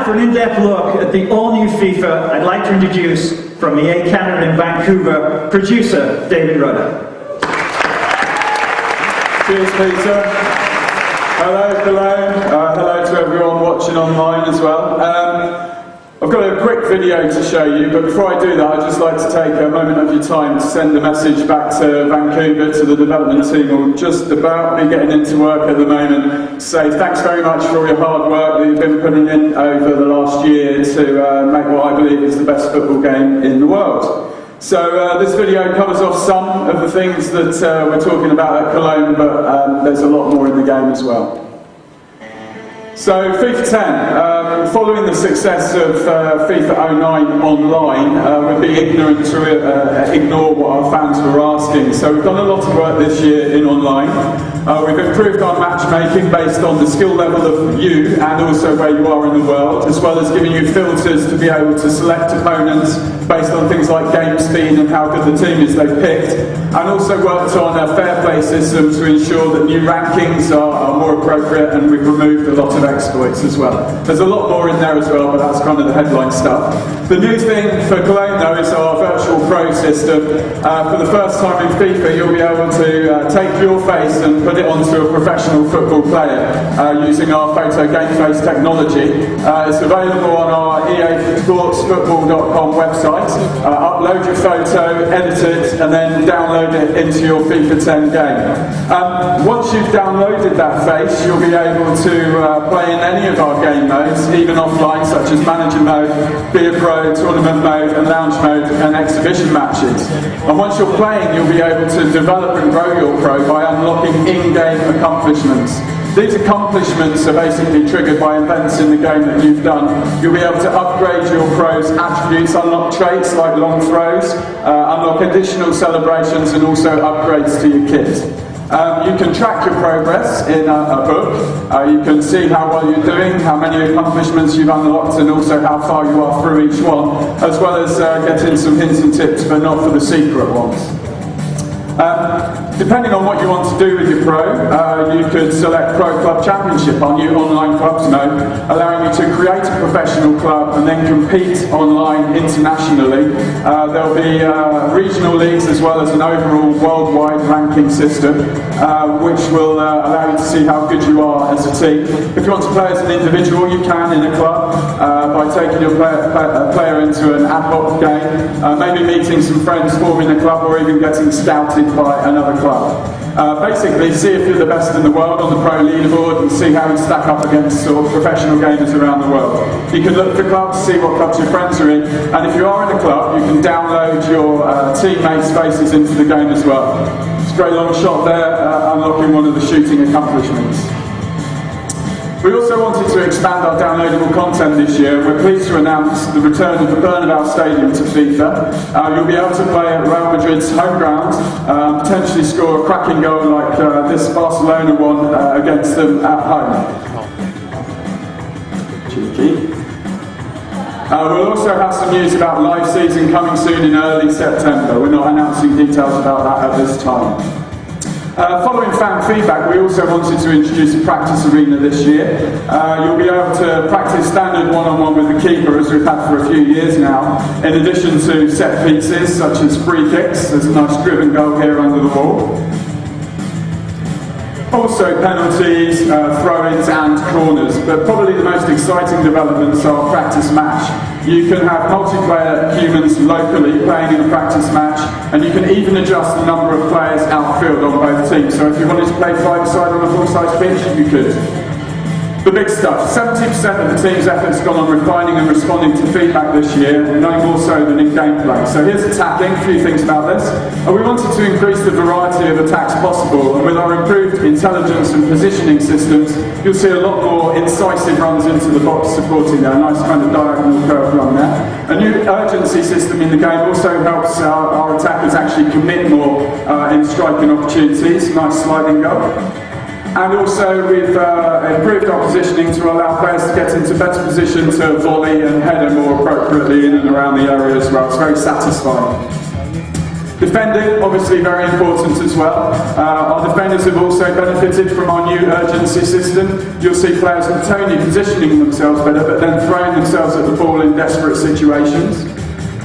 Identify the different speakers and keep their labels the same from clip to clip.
Speaker 1: now, for an in-depth look at the all-new FIFA, I'd like to introduce, from EA Canada in Vancouver, producer David Rudder.
Speaker 2: Cheers, Peter. Hello, hello to everyone watching online as well. I've got a quick video to show you, but before I do that, I'd just like to take a moment of your time to send a message back to Vancouver, to the development team, who are just about me getting into work at the moment. Say thanks very much for all your hard work that you've been putting in over the last year to make what I believe is the best football game in the world. So this video covers off some of the things that we're talking about at Cologne, but there's a lot more in the game as well. So FIFA 10, following the success of FIFA 09 online, we'd be ignorant to ignore what our fans were asking. So we've done a lot of work this year in online. We've improved our matchmaking based on the skill level of you and also where you are in the world, as well as giving you filters to be able to select opponents based on things like game speed and how good the team is they've picked, and also worked on a fair play system to ensure that new rankings are more appropriate, and we've removed a lot of exploits as well. There's a lot more in there as well, but that's kind of the headline stuff. The new thing for Cologne though is our virtual pro system. For the first time in FIFA, you'll be able to take your face and put it onto a professional football player using our photo game face technology. It's available on our easportsfootball.com website. Upload your photo, edit it, and then download it into your FIFA 10 game. Once you've downloaded that face, you'll be able to play in any of our game modes, even offline, such as manager mode, be a pro, tournament mode, and lounge mode, and exhibition matches. And once you're playing, you'll be able to develop and grow your pro by unlocking in-game accomplishments. These accomplishments are basically triggered by events in the game that you've done. You'll be able to upgrade your pro's attributes, unlock traits like long throws, unlock additional celebrations, and also upgrades to your kit. You can track your progress in a book. You can see how well you're doing, how many accomplishments you've unlocked, and also how far you are through each one, as well as getting some hints and tips, but not for the secret ones. Depending on what you want to do with your pro, you could select Pro Club Championship on your online clubs mode, allowing you to create a professional club and then compete online internationally. There'll be regional leagues as well as an overall worldwide ranking system, which will allow you to see how good you are as a team. If you want to play as an individual, you can in a club by taking your player into an ad hoc game, maybe meeting some friends, forming a club, or even getting scouted by another club. Basically, see if you're the best in the world on the pro leaderboard and see how you stack up against sort of professional gamers around the world. You can look for clubs, see what clubs your friends are in, and if you are in a club, you can download your teammates' faces into the game as well. It's a great long shot there, unlocking one of the shooting accomplishments. We also wanted to expand our downloadable content this year. We're pleased to announce the return of the Bernabeu Stadium to FIFA. You'll be able to play at Real Madrid's home ground, potentially score a cracking goal like this Barcelona one against them at home. Cheeky. We'll also have some news about live season coming soon in early September. We're not announcing details about that at this time. Following fan feedback, we also wanted to introduce a practice arena this year. You'll be able to practice standard one-on-one with the keeper, as we've had for a few years now, in addition to set pieces such as free kicks. There's a nice driven goal here under the wall. Also penalties, throw-ins and corners, but probably the most exciting developments are practice match. You can have multiplayer humans locally playing in a practice match, and you can even adjust the number of players outfield on both teams. So if you wanted to play five-a-side on a full-size pitch, you could. The big stuff. 70% of the team's efforts gone on refining and responding to feedback this year, no more so than in gameplay. So here's attacking, a few things about this. We wanted to increase the variety of attacks possible, and with our improved intelligence and positioning systems, you'll see a lot more incisive runs into the box supporting there. A nice kind of diagonal curve run there. A new urgency system in the game also helps our attackers actually commit more in striking opportunities. Nice sliding goal. And also we've improved our positioning to allow players to get into better position to volley and header more appropriately in and around the area as well. It's very satisfying. Defending, obviously very important as well. Our defenders have also benefited from our new urgency system. You'll see players not only positioning themselves better, but then throwing themselves at the ball in desperate situations.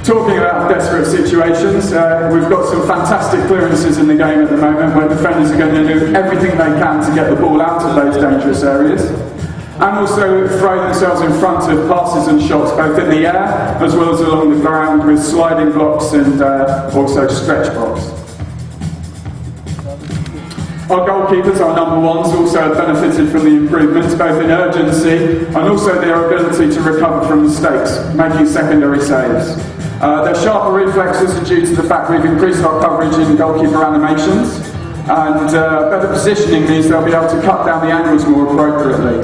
Speaker 2: Talking about desperate situations, we've got some fantastic clearances in the game at the moment where defenders are going to do everything they can to get the ball out of those dangerous areas. And also throw themselves in front of passes and shots both in the air as well as along the ground with sliding blocks and also stretch blocks. Our goalkeepers, our number ones, also have benefited from the improvements both in urgency and also their ability to recover from mistakes, making secondary saves. Their sharper reflexes are due to the fact we've increased our coverage in goalkeeper animations, and better positioning means they'll be able to cut down the angles more appropriately.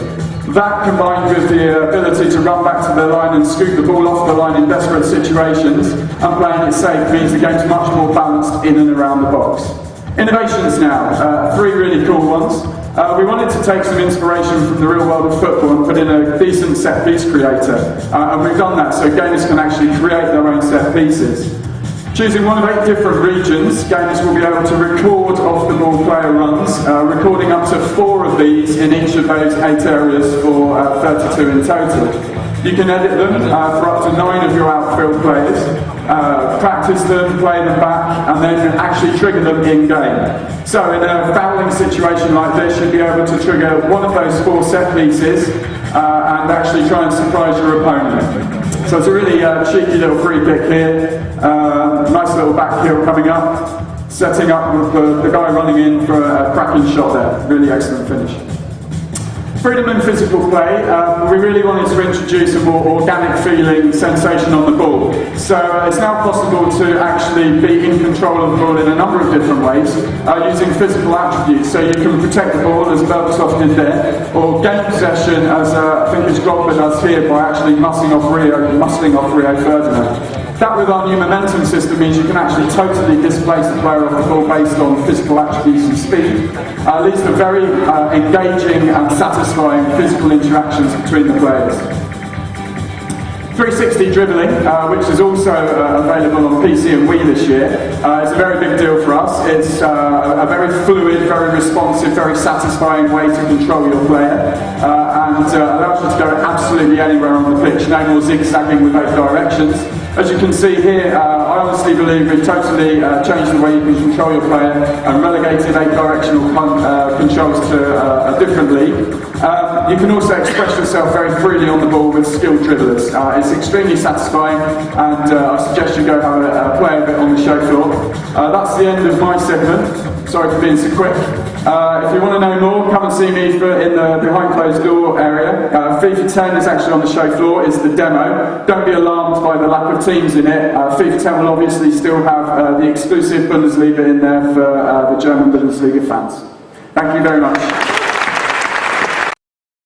Speaker 2: That, combined with the ability to run back to the line and scoop the ball off the line in desperate situations and playing it safe, means the game's much more balanced in and around the box. Innovations now, three really cool ones. We wanted to take some inspiration from the real world of football and put in a decent set piece creator, and we've done that so gamers can actually create their own set pieces. Choosing one of 8 different regions, gamers will be able to record off-the-ball player runs, recording up to 4 of these in each of those 8 areas for 32 in total. You can edit them for up to 9 of your outfield players, practice them, play them back, and then actually trigger them in-game. So in a fouling situation like this, you'll be able to trigger one of those 4 set pieces and actually try and surprise your opponent. So it's a really cheeky little free kick here, nice little back heel coming up, setting up with the guy running in for a cracking shot there, really excellent finish. Freedom and physical play, we really wanted to introduce a more organic feeling sensation on the ball. So it's now possible to actually be in control of the ball in a number of different ways, using physical attributes. So you can protect the ball, as Berbatov did there, or gain possession, as I think it's Drogba does here, by actually muscling off Rio Ferdinand. That, with our new momentum system, means you can actually totally displace the player off the ball based on physical attributes and speed. Leads to very engaging and satisfying physical interactions between the players. 360 dribbling, which is also available on PC and Wii this year, is a very big deal for us. It's a very fluid, very responsive, very satisfying way to control your player, and allows you to go absolutely anywhere on the pitch, no more zigzagging with 8 directions. As you can see here, I honestly believe we've totally changed the way you can control your player and relegated 8 directional controls to a different league. You can also express yourself very freely on the ball with skilled dribblers. It's extremely satisfying, and I suggest you go have a play a bit on the show floor. That's the end of my segment. Sorry for being so quick. If you want to know more, come and see me in the behind closed door area. FIFA 10 is actually on the show floor. It's the demo. Don't be alarmed by the lack of teams in it. FIFA 10 will obviously still have the exclusive Bundesliga in there for the German Bundesliga fans. Thank you very much.